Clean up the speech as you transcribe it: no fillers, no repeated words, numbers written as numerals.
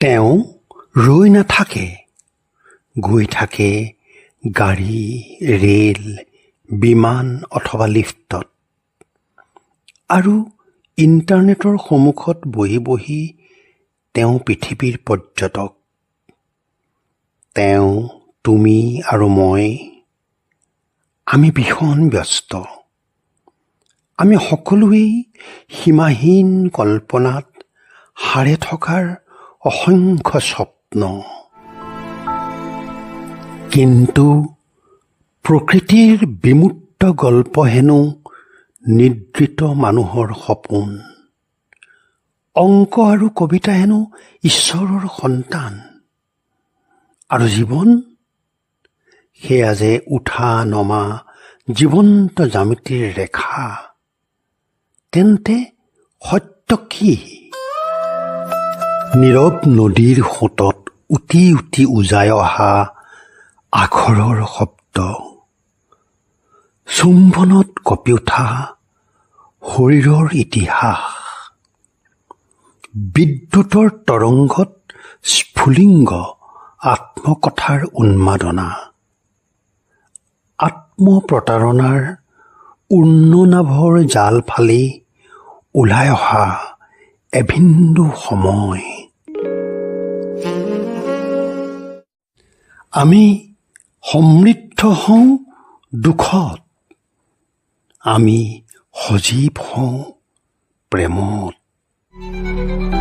তেওঁ ৰৈ নাথাকে, গৈ থাকে গাড়ী, ৰেল, বিমান অথবা লিফ্টত। আৰু ইণ্টাৰনেটৰ সন্মুখত বহি বহি তেওঁ পৃথিৱীৰ পৰ্যটক। তেওঁ, তুমি আৰু মই, আমি ভীষণ ব্যস্ত। আমি সকলোৱেই সীমাহীন কল্পনাত সাৰে থকাৰ অসংখ্য স্বপ্ন। কিন্তু প্ৰকৃতিৰ বিমূৰ্ত গল্প হেনো নিদ্ৰিত মানুহৰ সপোন। অংক আৰু কবিতা হেনো ঈশ্বৰৰ সন্তান। আৰু জীৱন, সেয়া যে উঠা নমা জীৱন্ত জ্যামিতিৰ ৰেখা। তেন্তে সত্য কি? নীৰৱ নদীৰ সোঁতত উটি উটি উজাই অহা আখৰৰ শব্দ, চুম্বনত কঁপি উঠা শৰীৰৰ ইতিহাস, বিদ্যুতৰ তৰংগত স্ফুলিংগ আত্মকথাৰ উন্মাদনা, আত্মপ্ৰতাৰণাৰ উৰ্ণনাভৰ জাল ফালি ওলাই অহা এবিন্দু সময়। আমি সমৃদ্ধ হওঁ দুখত, আমি সজীৱ হওঁ প্ৰেমত।